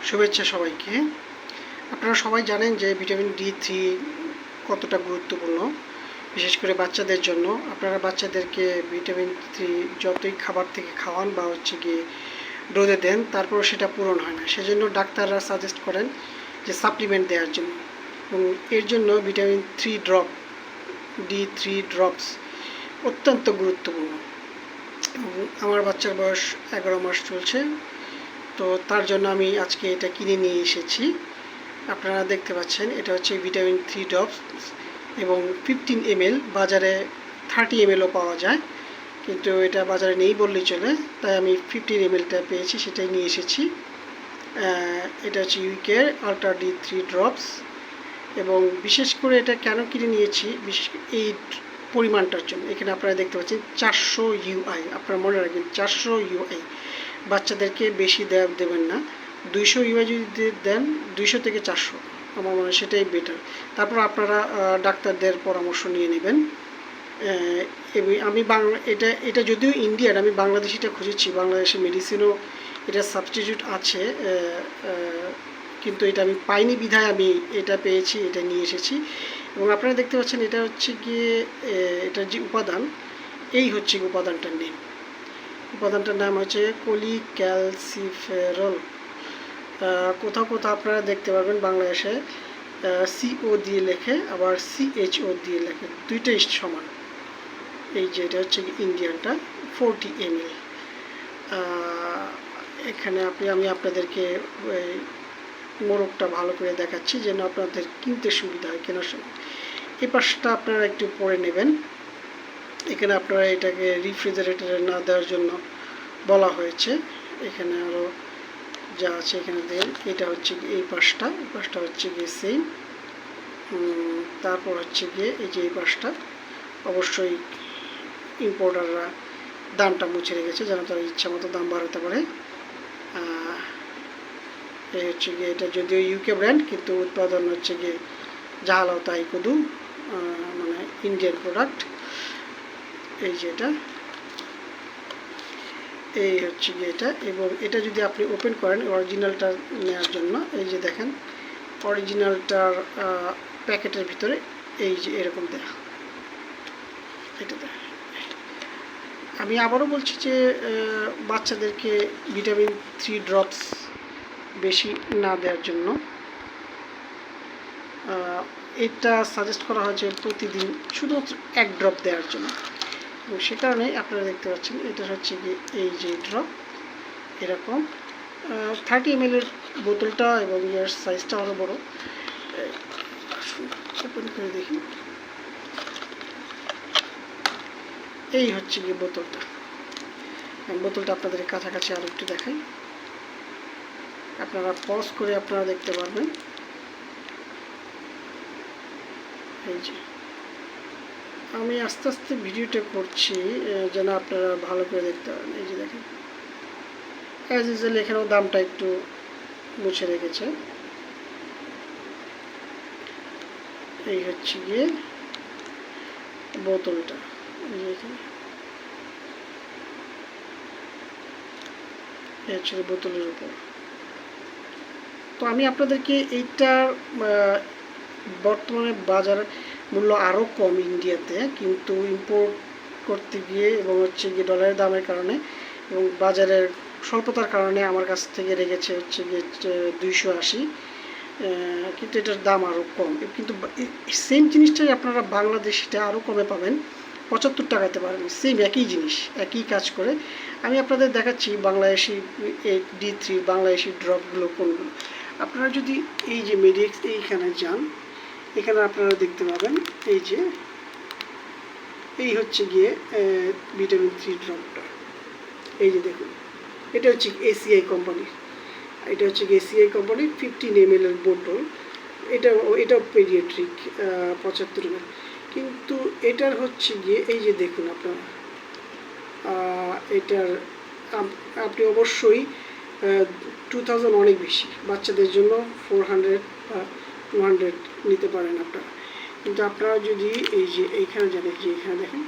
শুভেচ্ছা সবাইকে। আপনারা সবাই জানেন যে ভিটামিন D3 কতটা গুরুত্বপূর্ণ, বিশেষ করে বাচ্চাদের জন্য। আপনারা বাচ্চাদেরকে ভিটামিন 3 যতই খাবার থেকে খাওয়ান বা গিয়ে রোদে দেন, তারপরও সেটা পূরণ হয় না। সেজন্য ডাক্তাররা সাজেস্ট করেন যে সাপ্লিমেন্ট দেওয়ার জন্য, এবং এর জন্য D3 ড্রপস অত্যন্ত গুরুত্বপূর্ণ। আমার বাচ্চার বয়স 11 মাস চলছে, তো তার জন্য আমি আজকে এটা কিনে নিয়ে এসেছি। আপনারা দেখতে পাচ্ছেন এটা হচ্ছে ভিটামিন 3 ড্রপস, এবং 15 ml, বাজারে 30 mlও পাওয়া যায়, কিন্তু এটা বাজারে নেই বললেই চলে, তাই আমি 15 mlটা পেয়েছি, সেটাই নিয়ে এসেছি। এটা হচ্ছে ইউকের আল্ট্রা D3 ড্রপস, এবং বিশেষ করে এটা কেন কিনে নিয়েছি, বিশেষ করে এই পরিমাণটার জন্য। এখানে আপনারা দেখতে পাচ্ছেন 400 UI, আপনারা মনে রাখবেন 400 UI। বাচ্চাদেরকে বেশি দেবেন না, 200 UI যদি দেন, 200 থেকে 400, আমার মনে হয় সেটাই বেটার। তারপর আপনারা ডাক্তারদের পরামর্শ নিয়ে নেবেন। আমি এটা যদিও ইন্ডিয়ান, আমি বাংলাদেশিটা খুঁজেছি, বাংলাদেশে মেডিসিনও এটা সাবস্টিটিউট আছে, কিন্তু এটা আমি পাইনি বিধায় আমি এটা পেয়েছি, এটা নিয়ে এসেছি। এবং আপনারা দেখতে পাচ্ছেন এটা হচ্ছে গিয়ে এটার যে উপাদান, এই হচ্ছে উপাদানটার নেম। উপাদানটার নাম হচ্ছে কোলিক্যালসিফেরল। কোথাও কোথাও আপনারা দেখতে পারবেন বাংলাদেশে CO দিয়ে লেখে, আবার CHO দিয়ে লেখে, দুইটাই সমান। এই যে এটা হচ্ছে ইন্ডিয়ানটা 40 ml। এখানে আমি আপনাদেরকে মোড়কটা ভালো করে দেখাচ্ছি যেন আপনাদের কিনতে সুবিধা হয় কেনার সময়। এই পাশটা আপনারা একটু পরে নেবেন। এখানে আপনারা এটাকে রেফ্রিজারেটরে না দেওয়ার জন্য বলা হয়েছে। এখানে আরও যা আছে এখানে দেন। এটা হচ্ছে এই পাশটা হচ্ছে গিয়ে সেম। তারপর হচ্ছে গিয়ে এই যে এই পাশটা অবশ্যই ইম্পোর্টাররা দামটা মুছে রেখেছে যেন তারা ইচ্ছা মতো দাম বাড়াতে পারে। এই হচ্ছে গিয়ে এটা যদিও ইউকে ব্র্যান্ড, কিন্তু উৎপাদন হচ্ছে গিয়ে জাহালাও তাই কুদু, মানে ইন্ডিয়ান প্রোডাক্ট। এই যে এই হচ্ছে গিয়ে এটা, এবং এটা যদি আপনি ওপেন করেন অরিজিনালটা নেওয়ার জন্য, এই যে দেখেন অরিজিনালটার প্যাকেটের ভিতরে এই যে এরকম দেয়া, এটা দেখ। আমি আবারও বলছি যে বাচ্চাদেরকে ভিটামিন 3 ড্রপস বেশি না দেওয়ার জন্য এটা সাজেস্ট করা হয়েছে প্রতিদিন শুধুমাত্র 1 ড্রপ দেওয়ার জন্য। এবং সে কারণে আপনারা দেখতে পাচ্ছেন এটা হচ্ছে কি এই যে ড্রপ এরকম 30 ml এর বোতলটা, এবং এর সাইজটা আরও বড়। ওপেন করে দেখি, এই হচ্ছে গিয়ে বোতলটা। বোতলটা আপনাদের কাছাকাছি আরও একটু দেখাই, আপনারা পজ করে আপনারা দেখতে পারবেন। এই যে আমি আস্তে আস্তে ভিডিওটা করছি যেন আপনারা ভালো করে দেখতে পারেন। এই যে দেখেন অ্যাজ ইউজুয়াল এখানেও দামটা একটু মুছে রেখেছে। এই হচ্ছে গিয়ে বোতলটা, এই যে এখানে এই হচ্ছে বোতলের উপর। তো আমি আপনাদেরকে এইটার বর্তমানে বাজার মূল্য আরও কম ইন্ডিয়াতে, কিন্তু ইম্পোর্ট করতে গিয়ে এবং হচ্ছে গিয়ে ডলারের দামের কারণে এবং বাজারের স্বল্পতার কারণে আমার কাছ থেকে রেখেছে হচ্ছে গিয়ে 280, কিন্তু এটার দাম আরও কম। কিন্তু সেম জিনিসটাই আপনারা বাংলাদেশিটা আরও কমে পাবেন, 75 টাকাতে পারবেন, সেম একই জিনিস একই কাজ করে। আমি আপনাদের দেখাচ্ছি বাংলাদেশি D3 বাংলাদেশি ড্রপগুলো কোনগুলো। আপনারা যদি এই যে মেডিক্স এইখানে যান, এখানে আপনারা দেখতে পাবেন এই যে এই হচ্ছে গিয়ে ভিটামিন 3 ড্রপটা। এই যে দেখুন এটা হচ্ছে ACI কোম্পানির, এটা হচ্ছে ACI কোম্পানির 15 ml এর বোতল। এটাও পেডিয়াট্রিক 75 ml, কিন্তু এটার হচ্ছে গিয়ে এই যে দেখুন আপনারা এটার আপনি অবশ্যই 2000 অনেক বেশি, বাচ্চাদের জন্য 400 বা 200 নিতে পারেন আপনারা। কিন্তু আপনারা যদি এই যে এইখানে জানেন যে এখানে দেখেন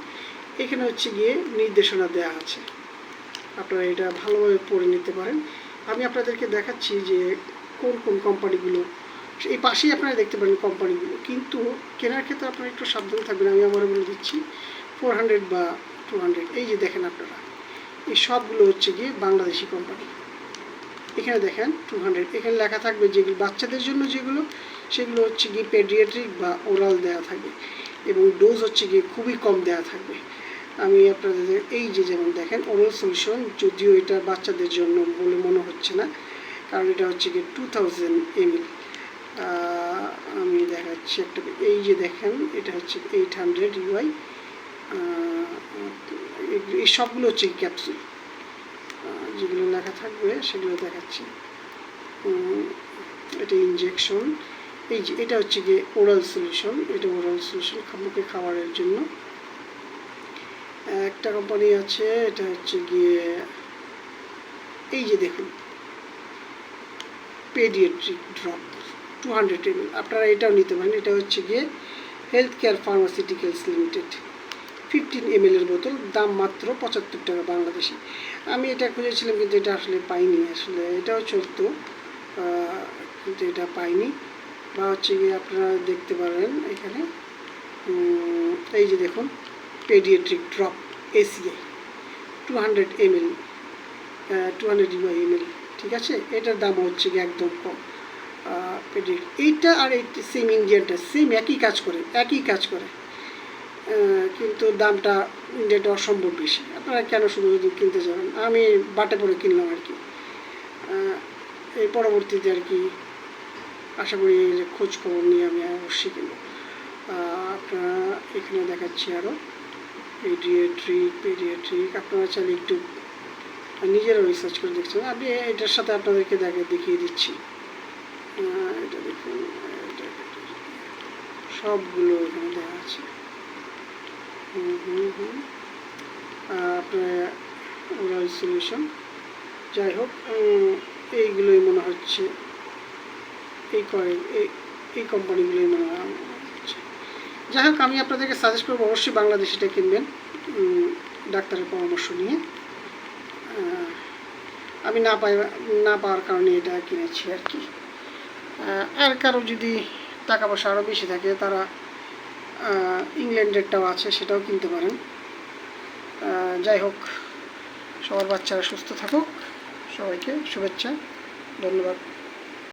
এখানে হচ্ছে গিয়ে নির্দেশনা দেওয়া আছে, আপনারা এটা ভালোভাবে পড়ে নিতে পারেন। আমি আপনাদেরকে দেখাচ্ছি যে কোন কোন কোম্পানিগুলো, এই পাশেই আপনারা দেখতে পারেন কোম্পানিগুলো, কিন্তু কেনার ক্ষেত্রে আপনারা একটু সাবধান থাকবেন। আমি আবারও বলে দিচ্ছি 400 বা 200, এই যে দেখেন আপনারা, এই সবগুলো হচ্ছে গিয়ে বাংলাদেশি কোম্পানি। এখানে দেখেন 200, এখানে লেখা থাকবে যেগুলো বাচ্চাদের জন্য, যেগুলো সেগুলো হচ্ছে গিয়ে পেডিয়াট্রিক বা ওরাল দেওয়া থাকবে, এবং ডোজ হচ্ছে গিয়ে খুবই কম দেওয়া থাকবে। আমি আপনাদের এই যে যেমন দেখেন ওরাল সলিউশন, যদিও এটা বাচ্চাদের জন্য বলে মনে হচ্ছে না, কারণ এটা হচ্ছে গিয়ে 2000 ml। আমি দেখাচ্ছি একটা, এই যে দেখেন এটা হচ্ছে 800 UI। এই সবগুলো হচ্ছে ক্যাপসুল, যেগুলো লেখা থাকবে সেগুলো দেখাচ্ছি। এটা ইনজেকশন, এই যে এটা হচ্ছে গিয়ে ওরাল সলিউশন, এটা ওরাল সলিউশন মুখে খাবারের জন্য। একটা কোম্পানি আছে, এটা হচ্ছে গিয়ে এই যে দেখুন পেডিয়াট্রিক ড্রপ 200 ml, আপনারা এটাও নিতে পারেন। এটা হচ্ছে গিয়ে health care pharmaceuticals limited, 15 ml এর বোতল, দাম মাত্র 75 টাকা বাংলাদেশি। আমি এটা খুঁজেছিলাম কিন্তু এটা আসলে পাইনি, আসলে এটাও চলতো কিন্তু এটা পাইনি। বা হচ্ছে গিয়ে আপনারা দেখতে পারেন এখানে, এই যে দেখুন paediatric drop ACI 200 ml, 200 ml, ঠিক আছে। এটার দাম হচ্ছে গিয়ে একদম কম। এইটা আর এই সেম ইন্ডিয়ানটা সেম একই কাজ করে, কিন্তু দামটা ইন্ডিয়াটা অসম্ভব বেশি। আপনারা কেন শুধু যদি কিনতে যাবেন, আমি বাটে পরে কিনলাম আর কি। এই পরবর্তীতে আর কি আশা করি যে খোঁজ খবর নিয়ে আমি অবশ্যই কিনব। আপনারা এখানে দেখাচ্ছি আরও পেডিয়াট্রিক, আপনারা চাইলে একটু নিজেরাও রিসার্চ করে দেখছেন। আমি এটার সাথে আপনাদেরকে দেখিয়ে দিচ্ছি, এটা দেখুন, সবগুলো এখানে দেখা আছে। আপনার ওরাল সলিউশন, যাই হোক এইগুলোই মনে হচ্ছে, এই কোম্পানিগুলোই মনে হচ্ছে। যাই হোক আমি আপনাদেরকে সাজেস্ট করবো অবশ্যই বাংলাদেশিটা কিনবেন, ডাক্তারের পরামর্শ নিয়ে। আমি না পাওয়ার কারণে এটা কিনেছি আর কি। আর কারো যদি টাকা পয়সা আরও বেশি থাকে, তারা ইংল্যান্ডেরটাও আছে, সেটাও কিনতে পারেন। যাই হোক, সবার বাচ্চারা সুস্থ থাকুক, সবাইকে শুভেচ্ছা, ধন্যবাদ।